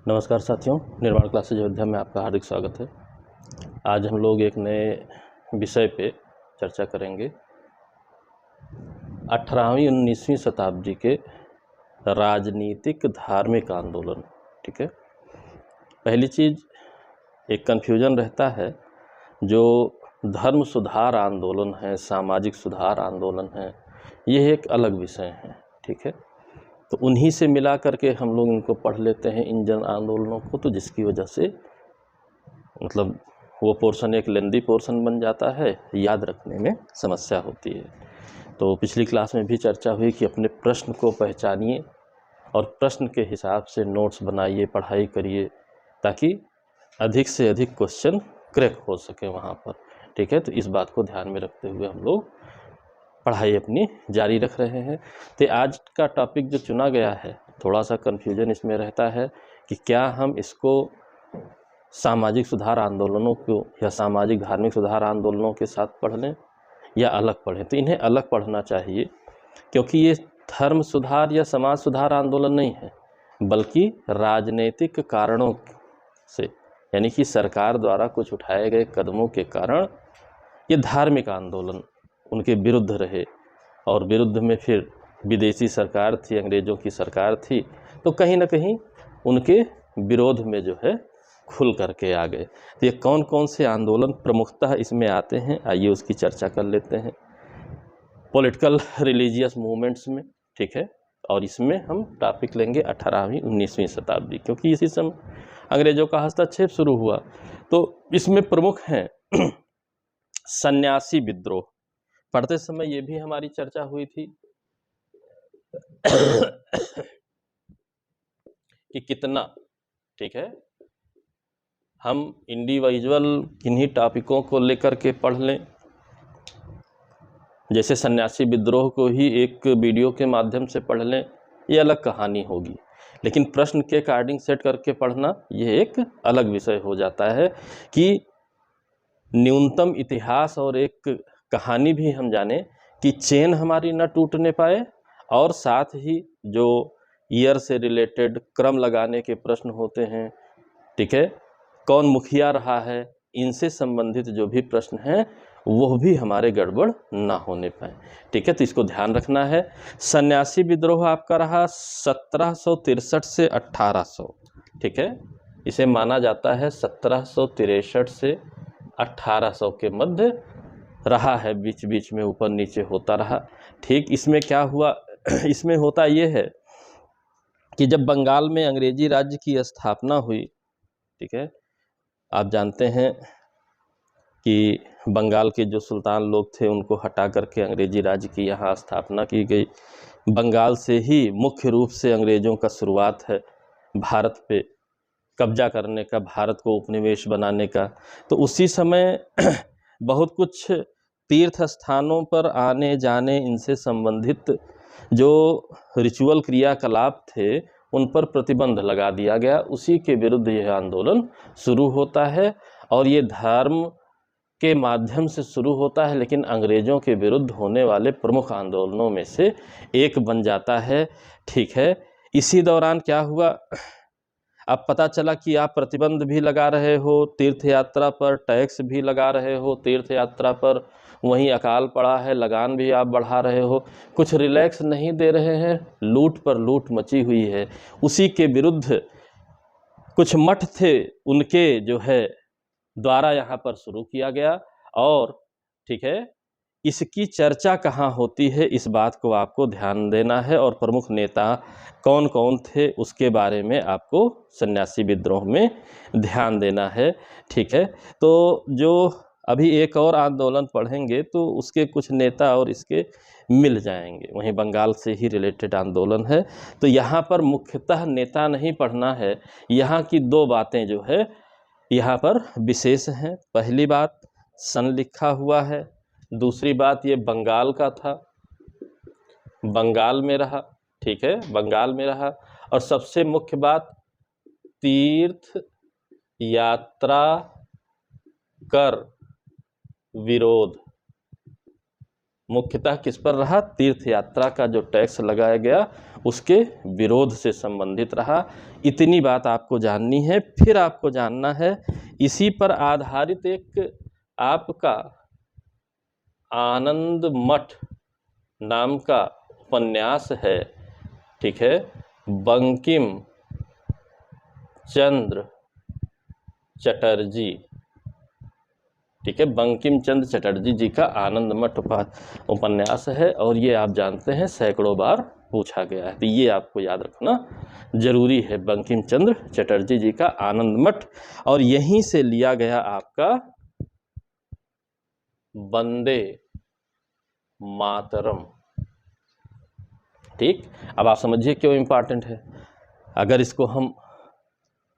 नमस्कार साथियों, निर्माण क्लासेज अयोध्या में आपका हार्दिक स्वागत है। आज हम लोग एक नए विषय पे चर्चा करेंगे। 18वीं-19वीं शताब्दी के राजनीतिक धार्मिक आंदोलन। ठीक है, पहली चीज़, एक कन्फ्यूजन रहता है, जो धर्म सुधार आंदोलन है, सामाजिक सुधार आंदोलन है, ये एक अलग विषय है। ठीक है, तो उन्हीं से मिला करके हम लोग इनको पढ़ लेते हैं, इन जन आंदोलनों को, तो जिसकी वजह से मतलब वो पोर्शन एक लेंदी पोर्शन बन जाता है, याद रखने में समस्या होती है। तो पिछली क्लास में भी चर्चा हुई कि अपने प्रश्न को पहचानिए और प्रश्न के हिसाब से नोट्स बनाइए, पढ़ाई करिए, ताकि अधिक से अधिक क्वेश्चन क्रैक हो सके वहाँ पर। ठीक है, तो इस बात को ध्यान में रखते हुए हम लोग पढ़ाई अपनी जारी रख रहे हैं। तो आज का टॉपिक जो चुना गया है, थोड़ा सा कन्फ्यूजन इसमें रहता है कि क्या हम इसको सामाजिक सुधार आंदोलनों को या सामाजिक धार्मिक सुधार आंदोलनों के साथ पढ़ लें या अलग पढ़ें। तो इन्हें अलग पढ़ना चाहिए, क्योंकि ये धर्म सुधार या समाज सुधार आंदोलन नहीं है, बल्कि राजनीतिक कारणों से, यानी कि सरकार द्वारा कुछ उठाए गए कदमों के कारण ये धार्मिक आंदोलन उनके विरुद्ध रहे, और विरुद्ध में फिर विदेशी सरकार थी, अंग्रेज़ों की सरकार थी, तो कहीं ना कहीं उनके विरोध में जो है खुल करके आ गए। तो ये कौन कौन से आंदोलन प्रमुखतः इसमें आते हैं, आइए उसकी चर्चा कर लेते हैं। पॉलिटिकल रिलीजियस मूवमेंट्स में, ठीक है, और इसमें हम टॉपिक लेंगे 18वीं-19वीं शताब्दी, क्योंकि इसी समय अंग्रेज़ों का हस्तक्षेप शुरू हुआ। तो इसमें प्रमुख हैं सन्यासी विद्रोह। पढ़ते समय ये भी हमारी चर्चा हुई थी कि कितना, ठीक है, हम इंडिविजुअल किन्हीं टॉपिकों को लेकर के पढ़ लें, जैसे सन्यासी विद्रोह को ही एक वीडियो के माध्यम से पढ़ लें, ये अलग कहानी होगी, लेकिन प्रश्न के अकॉर्डिंग सेट करके पढ़ना ये एक अलग विषय हो जाता है कि न्यूनतम इतिहास और एक कहानी भी हम जाने कि चेन हमारी न टूटने पाए, और साथ ही जो ईयर से रिलेटेड क्रम लगाने के प्रश्न होते हैं, ठीक है, कौन मुखिया रहा है, इनसे संबंधित जो भी प्रश्न हैं वो भी हमारे गड़बड़ ना होने पाए। ठीक है, तो इसको ध्यान रखना है। सन्यासी विद्रोह आपका रहा 1763 से 1800। ठीक है, इसे माना जाता है 1763 से 1800 के मध्य रहा है, बीच बीच में ऊपर नीचे होता रहा। ठीक, इसमें क्या हुआ इसमें होता ये है कि जब बंगाल में अंग्रेजी राज्य की स्थापना हुई, ठीक है, आप जानते हैं कि बंगाल के जो सुल्तान लोग थे उनको हटा करके अंग्रेजी राज्य की यहाँ स्थापना की गई। बंगाल से ही मुख्य रूप से अंग्रेज़ों का शुरुआत है भारत पे कब्जा करने का, भारत को उपनिवेश बनाने का। तो उसी समय बहुत कुछ तीर्थ स्थानों पर आने जाने, इनसे संबंधित जो रिचुअल क्रियाकलाप थे उन पर प्रतिबंध लगा दिया गया। उसी के विरुद्ध यह आंदोलन शुरू होता है, और ये धर्म के माध्यम से शुरू होता है, लेकिन अंग्रेज़ों के विरुद्ध होने वाले प्रमुख आंदोलनों में से एक बन जाता है। ठीक है, इसी दौरान क्या हुआ, अब पता चला कि आप प्रतिबंध भी लगा रहे हो तीर्थ यात्रा पर, टैक्स भी लगा रहे हो तीर्थ यात्रा पर, वहीं अकाल पड़ा है, लगान भी आप बढ़ा रहे हो, कुछ रिलैक्स नहीं दे रहे हैं, लूट पर लूट मची हुई है। उसी के विरुद्ध कुछ मठ थे, उनके जो है द्वारा यहाँ पर शुरू किया गया। और ठीक है, इसकी चर्चा कहाँ होती है, इस बात को आपको ध्यान देना है, और प्रमुख नेता कौन कौन थे उसके बारे में आपको सन्यासी विद्रोह में ध्यान देना है। ठीक है, तो जो अभी एक और आंदोलन पढ़ेंगे तो उसके कुछ नेता और इसके मिल जाएंगे, वहीं बंगाल से ही रिलेटेड आंदोलन है। तो यहाँ पर मुख्यतः नेता नहीं पढ़ना है, यहाँ की दो बातें जो है यहाँ पर विशेष हैं। पहली बात, सन लिखा हुआ है, दूसरी बात ये बंगाल का था, बंगाल में रहा, ठीक है, बंगाल में रहा, और सबसे मुख्य बात, तीर्थ यात्रा कर विरोध, मुख्यतः किस पर रहा? तीर्थ यात्रा का जो टैक्स लगाया गया उसके विरोध से संबंधित रहा। इतनी बात आपको जाननी है। फिर आपको जानना है इसी पर आधारित एक आपका आनंद मठ नाम का उपन्यास है, ठीक है, बंकिम चंद्र चटर्जी, ठीक है, बंकिम चंद्र चटर्जी जी का आनंद मठ उपन्यास है और ये आप जानते हैं सैकड़ों बार पूछा गया है, तो ये आपको याद रखना जरूरी है। बंकिम चंद्र चटर्जी जी का आनंद मठ, और यहीं से लिया गया आपका वंदे मातरम। ठीक, अब आप समझिए क्यों इंपॉर्टेंट है। अगर इसको हम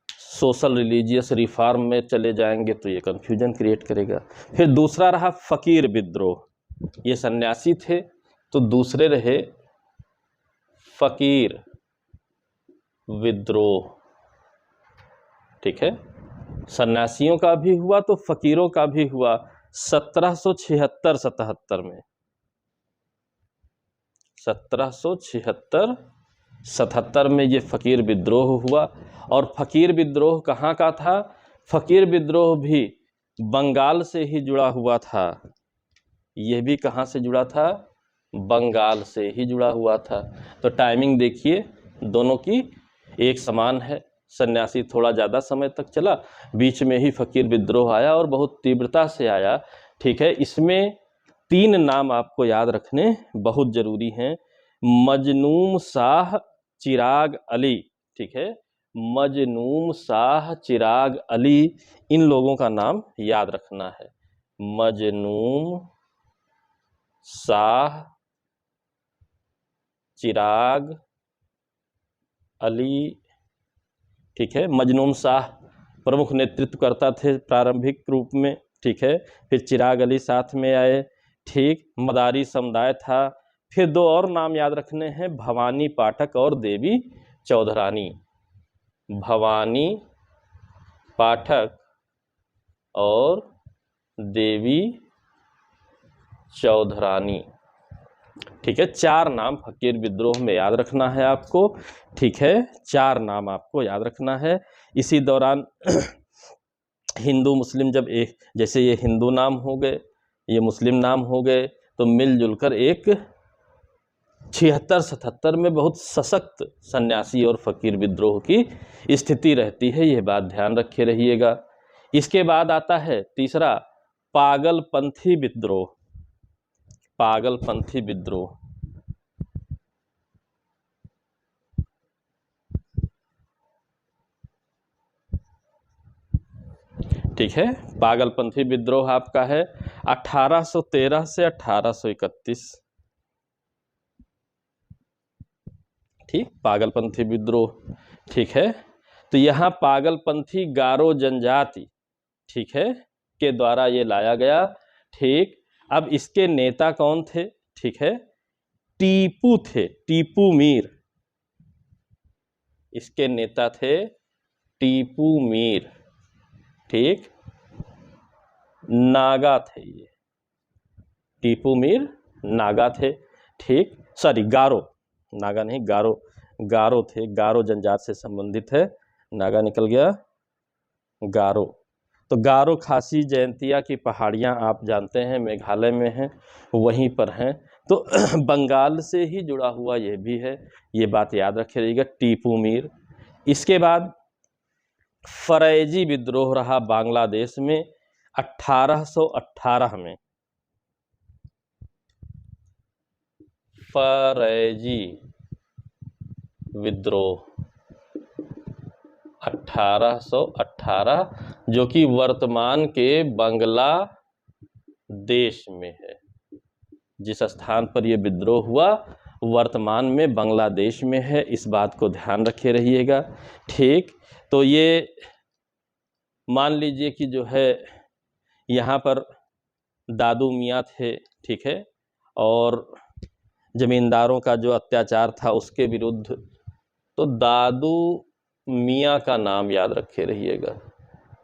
सोशल रिलीजियस रिफॉर्म में चले जाएंगे तो ये कंफ्यूजन क्रिएट करेगा। फिर दूसरा रहा फकीर विद्रोह, ये सन्यासी थे तो दूसरे रहे फकीर विद्रोह, ठीक है, सन्यासियों का भी हुआ तो फकीरों का भी हुआ 1776-77 में, 1776-77 में ये फकीर विद्रोह हुआ। और फकीर विद्रोह कहाँ का था? फकीर विद्रोह भी बंगाल से ही जुड़ा हुआ था। यह भी कहाँ से जुड़ा था? बंगाल से ही जुड़ा हुआ था। तो टाइमिंग देखिए दोनों की एक समान है। सन्यासी थोड़ा ज़्यादा समय तक चला, बीच में ही फकीर विद्रोह आया और बहुत तीव्रता से आया, ठीक है। इसमें 3 नाम आपको याद रखने बहुत ज़रूरी हैं। मजनूम शाह चिराग अली, ठीक है, मजनूम शाह चिराग अली, इन लोगों का नाम याद रखना है। मजनूम शाह चिराग अली, ठीक है, मजनूम शाह प्रमुख नेतृत्वकर्ता थे प्रारंभिक रूप में, ठीक है। फिर चिराग अली साथ में आए, ठीक, मदारी समुदाय था। फिर 2 और नाम याद रखने हैं, भवानी पाठक और देवी चौधरानी। भवानी पाठक और देवी चौधरानी, ठीक है। 4 नाम फकीर विद्रोह में याद रखना है आपको, ठीक है, 4 नाम आपको याद रखना है। इसी दौरान हिंदू मुस्लिम जब एक, जैसे ये हिंदू नाम हो गए, ये मुस्लिम नाम हो गए, तो मिलजुल कर एक 76-77 में बहुत सशक्त सन्यासी और फकीर विद्रोह की स्थिति रहती है, यह बात ध्यान रखे रहिएगा। इसके बाद आता है तीसरा पागलपंथी विद्रोह। पागलपंथी विद्रोह, ठीक है, पागलपंथी विद्रोह आपका है 1813 से 1831, ठीक, पागलपंथी विद्रोह, ठीक है। तो यहाँ पागलपंथी गारो जनजाति, ठीक है, के द्वारा ये लाया गया, ठीक। अब इसके नेता कौन थे? ठीक है, टीपू थे, टीपू मीर, इसके नेता थे टीपू मीर, ठीक, नागा थे ये, टीपू मीर नागा थे, ठीक, सॉरी गारो, नागा नहीं, गारो, गारो थे, गारो जनजाति से संबंधित है, नागा निकल गया, गारो। तो गारो खासी जयंतिया की पहाड़ियाँ आप जानते हैं मेघालय में हैं, वहीं पर हैं, तो बंगाल से ही जुड़ा हुआ ये भी है, ये बात याद रखिएगा, टीपू मीर। इसके बाद फरैजी विद्रोह रहा बांग्लादेश में 1818 में, फरैजी विद्रोह 1818, जो कि वर्तमान के बांग्लादेश में है। जिस स्थान पर यह विद्रोह हुआ वर्तमान में बांग्लादेश में है, इस बात को ध्यान रखे रहिएगा, ठीक। तो ये मान लीजिए कि जो है यहाँ पर दादू मियाँ थे, ठीक है, और जमींदारों का जो अत्याचार था उसके विरुद्ध, तो दादू मियाँ का नाम याद रखे रहिएगा,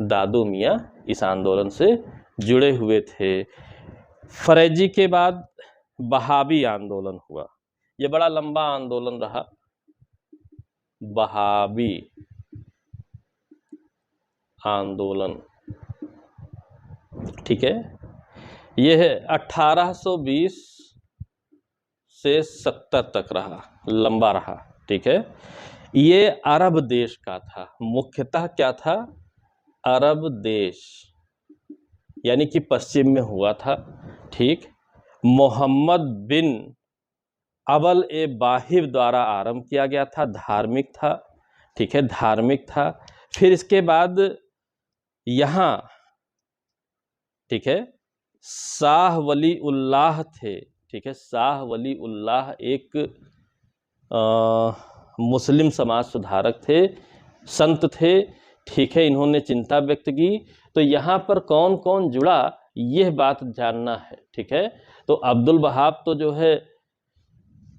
दादू मियाँ इस आंदोलन से जुड़े हुए थे। फरैजी के बाद बहावी आंदोलन हुआ। ये बड़ा लंबा आंदोलन रहा, बहावी आंदोलन, ठीक है। यह 1820 से 70 तक रहा, लंबा रहा, ठीक है। ये अरब देश का था, मुख्यतः क्या था, अरब देश, यानी कि पश्चिम में हुआ था, ठीक। मोहम्मद बिन अबल ए बाहिर द्वारा आरंभ किया गया था, धार्मिक था, ठीक है, धार्मिक था। फिर इसके बाद यहाँ, ठीक है, शाह वली उल्लाह थे, ठीक है, शाह वली उल्लाह एक मुस्लिम समाज सुधारक थे, संत थे, ठीक है। इन्होंने चिंता व्यक्त की। तो यहाँ पर कौन कौन जुड़ा, यह बात जानना है, ठीक है। तो अब्दुल वहाब तो जो है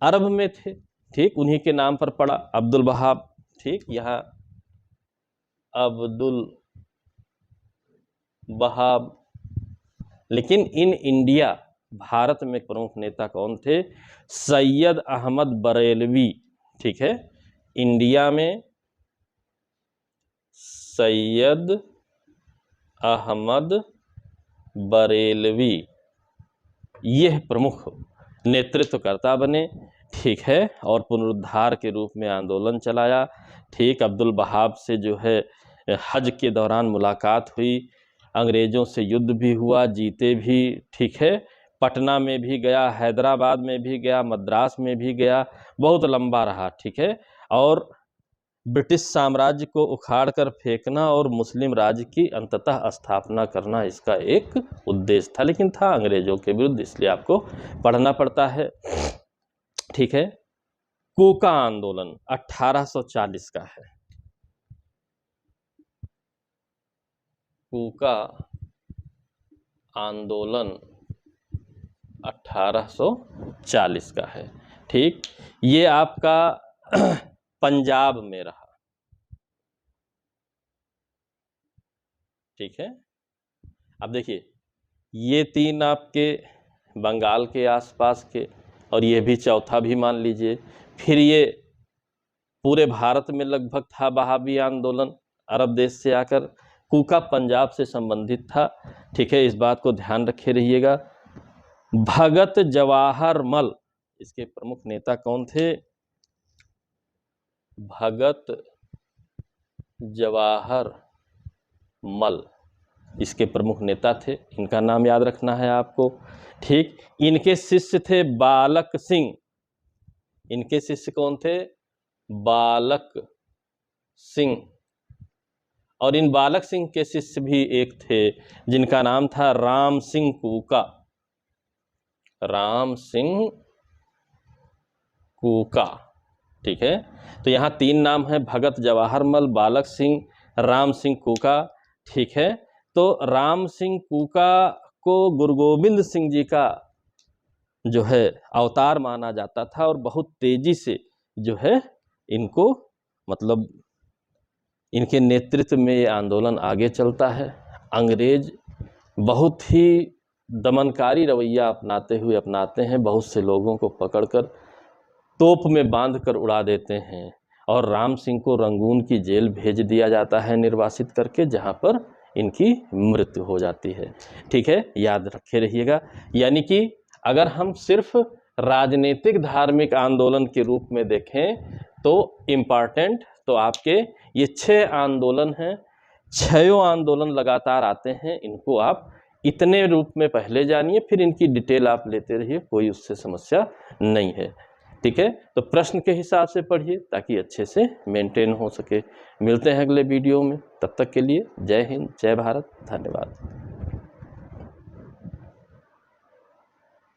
अरब में थे, ठीक, उन्हीं के नाम पर पड़ा अब्दुल वहाब, ठीक। यहाँ अब्दुल वहाब, लेकिन इन इंडिया, भारत में प्रमुख नेता कौन थे, सैयद अहमद बरेलवी, ठीक है। इंडिया में सैयद अहमद बरेलवी यह प्रमुख नेतृत्वकर्ता बने, ठीक है, और पुनरुद्धार के रूप में आंदोलन चलाया, ठीक। अब्दुल वहाब से जो है हज के दौरान मुलाकात हुई, अंग्रेज़ों से युद्ध भी हुआ, जीते भी, ठीक है। पटना में भी गया, हैदराबाद में भी गया, मद्रास में भी गया, बहुत लंबा रहा, ठीक है। और ब्रिटिश साम्राज्य को उखाड़ कर फेंकना और मुस्लिम राज्य की अंततः स्थापना करना इसका एक उद्देश्य था, लेकिन था अंग्रेजों के विरुद्ध, इसलिए आपको पढ़ना पड़ता है, ठीक है। कूका आंदोलन 1840 का है, कूका आंदोलन 1840 का है, ठीक। ये आपका पंजाब में रहा, ठीक है। अब देखिए, ये तीन आपके बंगाल के आसपास के, और ये भी चौथा भी मान लीजिए। फिर ये पूरे भारत में लगभग था बहावी आंदोलन, अरब देश से आकर। कूका पंजाब से संबंधित था, ठीक है, इस बात को ध्यान रखे रहिएगा। भगत जवाहर मल, इसके प्रमुख नेता कौन थे, भगत जवाहर मल इसके प्रमुख नेता थे, इनका नाम याद रखना है आपको, ठीक। इनके शिष्य थे बालक सिंह, इनके शिष्य कौन थे, बालक सिंह। और इन बालक सिंह के शिष्य भी एक थे जिनका नाम था राम सिंह कूका, राम सिंह कूका, ठीक है। तो यहाँ तीन नाम है, भगत जवाहर मल, बालक सिंह, राम सिंह कूका, ठीक है। तो राम सिंह कूका को गुरु गोविंद सिंह जी का जो है अवतार माना जाता था, और बहुत तेजी से जो है इनको, मतलब इनके नेतृत्व में ये आंदोलन आगे चलता है। अंग्रेज बहुत ही दमनकारी रवैया अपनाते हैं, बहुत से लोगों को पकड़कर तोप में बांधकर उड़ा देते हैं, और राम सिंह को रंगून की जेल भेज दिया जाता है निर्वासित करके, जहां पर इनकी मृत्यु हो जाती है, ठीक है, याद रखे रहिएगा। यानी कि अगर हम सिर्फ राजनीतिक धार्मिक आंदोलन के रूप में देखें तो इम्पॉर्टेंट तो आपके ये 6 आंदोलन हैं, 6 आंदोलन लगातार आते हैं, इनको आप इतने रूप में पहले जानिए, फिर इनकी डिटेल आप लेते रहिए, कोई उससे समस्या नहीं है, ठीक है। तो प्रश्न के हिसाब से पढ़िए ताकि अच्छे से मेंटेन हो सके। मिलते हैं अगले वीडियो में, तब तक के लिए जय हिंद, जय भारत, धन्यवाद।